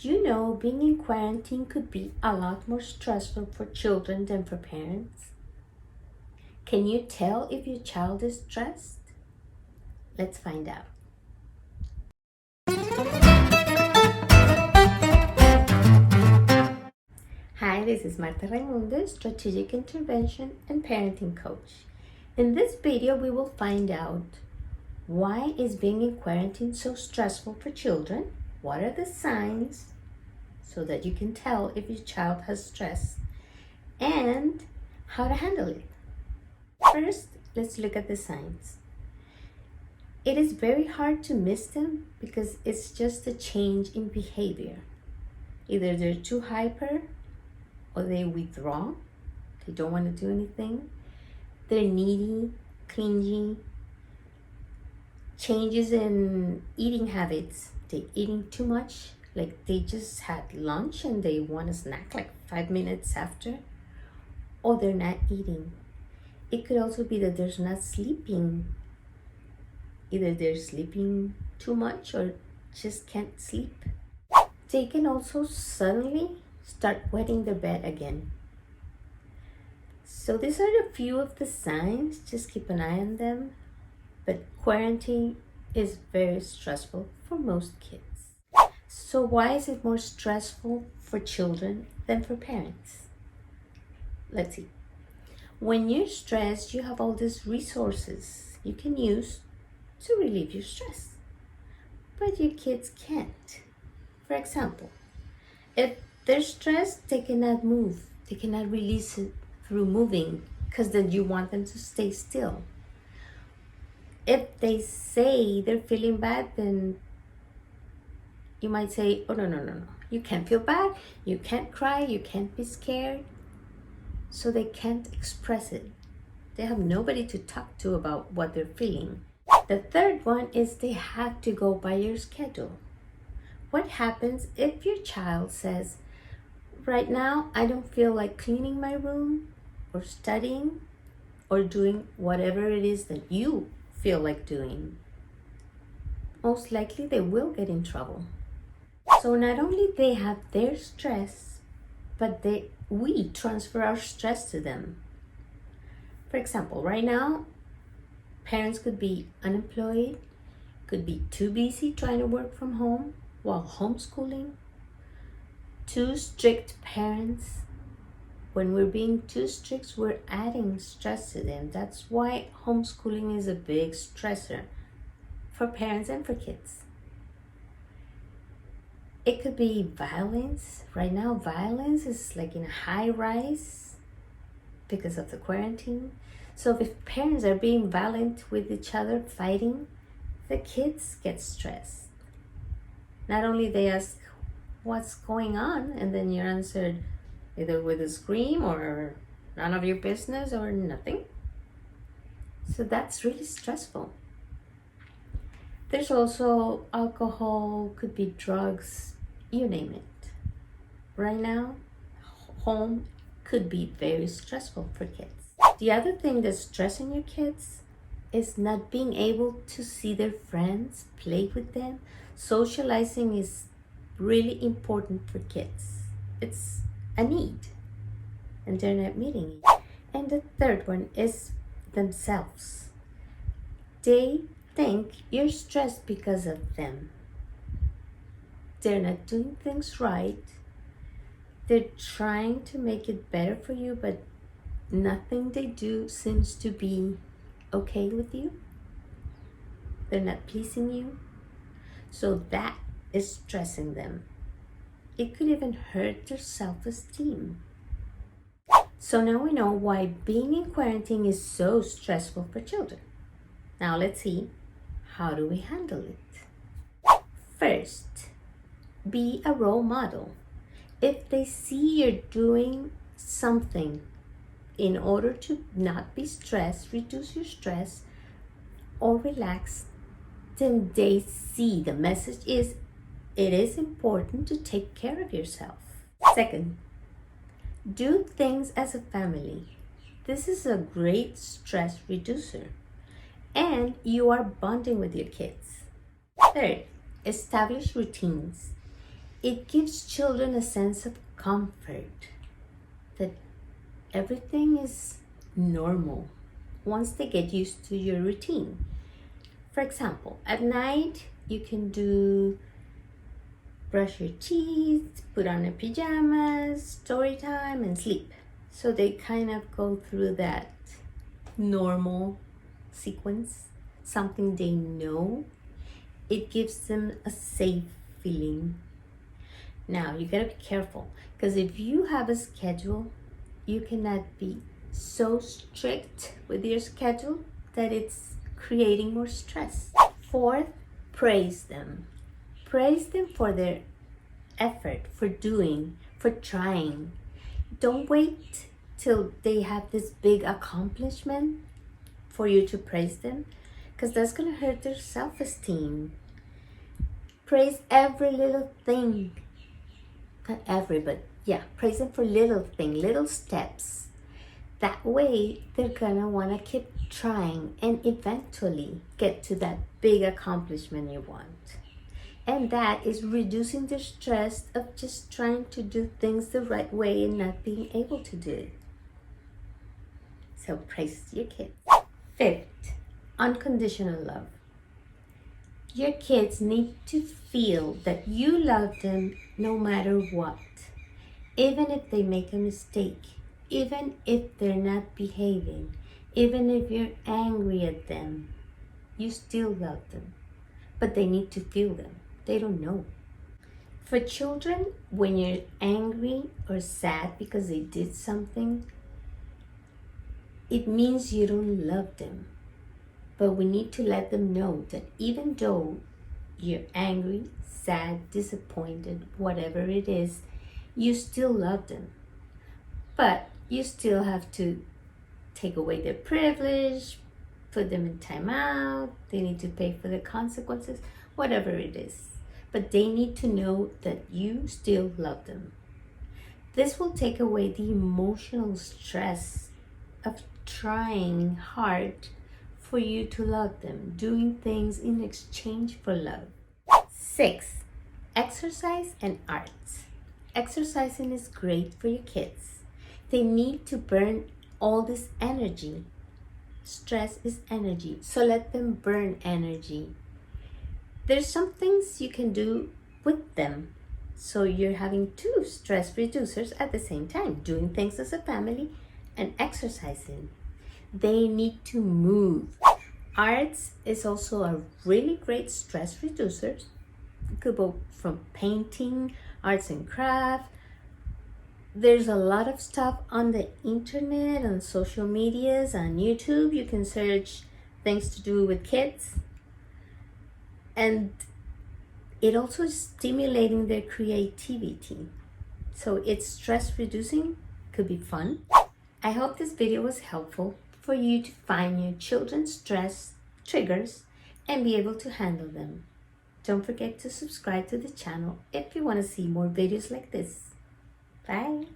Did you know being in quarantine could be a lot more stressful for children than for parents? Can you tell if your child is stressed? Let's find out. Hi, this is Marta Raimundo, Strategic Intervention and Parenting Coach. In this video, we will find out why is being in quarantine so stressful for children? What are the signs so that you can tell if your child has stress? And how to handle it. First, let's look at the signs. It is very hard to miss them because it's just a change in behavior. Either they're too hyper or they withdraw. They don't want to do anything. They're needy, clingy. Changes in eating habits. They're eating too much. Like they just had lunch and they want a snack like 5 minutes after. Or they're not eating. It could also be that they're not sleeping. Either they're sleeping too much or just can't sleep. They can also suddenly start wetting their bed again. So these are a few of the signs. Just keep an eye on them. But quarantine is very stressful for most kids. So why is it more stressful for children than for parents? Let's see. When you're stressed, you have all these resources you can use to relieve your stress. But your kids can't. For example, if they're stressed, they cannot move. They cannot release it through moving because then you want them to stay still. If they say they're feeling bad, then you might say, oh, no. You can't feel bad. You can't cry. You can't be scared. So they can't express it. They have nobody to talk to about what they're feeling. The third one is they have to go by your schedule. What happens if your child says, right now, I don't feel like cleaning my room or studying or doing whatever it is that you feel like doing? Most likely they will get in trouble. So not only they have their stress, but we transfer our stress to them. For example, right now, parents could be unemployed, could be too busy trying to work from home while homeschooling. Too strict parents. When we're being too strict, we're adding stress to them. That's why homeschooling is a big stressor for parents and for kids. It could be violence. Right now, violence is like in a high rise because of the quarantine. So if parents are being violent with each other, fighting, the kids get stressed. Not only they ask, what's going on? And then you answered either with a scream or none of your business or nothing. So that's really stressful. There's also alcohol, could be drugs, you name it. Right now, home could be very stressful for kids. The other thing that's stressing your kids is not being able to see their friends, play with them. Socializing is really important for kids. It's a need, and they're not meeting it. And the third one is themselves. They think you're stressed because of them. They're not doing things right. They're trying to make it better for you, but nothing they do seems to be okay with you. They're not pleasing you. So that is stressing them. It could even hurt their self-esteem. So now we know why being in quarantine is so stressful for children. Now let's see, how do we handle it? First, be a role model. If they see you're doing something in order to not be stressed, reduce your stress, or relax, then they see the message is it is important to take care of yourself. Second, do things as a family. This is a great stress reducer, and you are bonding with your kids. Third, establish routines. It gives children a sense of comfort that everything is normal once they get used to your routine. For example, at night you can do brush your teeth, put on your pajamas, story time, and sleep. So they kind of go through that normal sequence, something they know. It gives them a safe feeling. Now you gotta be careful, because if you have a schedule, you cannot be so strict with your schedule that it's creating more stress. Fourth, praise them. Praise them for their effort, for doing, for trying. Don't wait till they have this big accomplishment for you to praise them, because that's going to hurt their self-esteem. Praise every little thing. Not every, but yeah, praise them for little things, little steps. That way, they're going to want to keep trying and eventually get to that big accomplishment you want. And that is reducing the stress of just trying to do things the right way and not being able to do it. So praise your kids. Fifth, unconditional love. Your kids need to feel that you love them no matter what. Even if they make a mistake, even if they're not behaving, even if you're angry at them, you still love them. But they need to feel them. They don't know. For children, when you're angry or sad because they did something, it means you don't love them. But we need to let them know that even though you're angry, sad, disappointed, whatever it is, you still love them. But you still have to take away their privilege, put them in timeout, they need to pay for the consequences, whatever it is. But they need to know that you still love them. This will take away the emotional stress of trying hard for you to love them, doing things in exchange for love. 6, exercise and arts. Exercising is great for your kids. They need to burn all this energy. Stress is energy, so let them burn energy. There's some things you can do with them. So you're having 2 stress reducers at the same time, doing things as a family and exercising. They need to move. Arts is also a really great stress reducer. It could go from painting, arts and craft. There's a lot of stuff on the internet, on social medias, on YouTube. You can search things to do with kids. And it also is stimulating their creativity. So it's stress reducing, could be fun. I hope this video was helpful for you to find your children's stress triggers and be able to handle them. Don't forget to subscribe to the channel if you want to see more videos like this. Bye.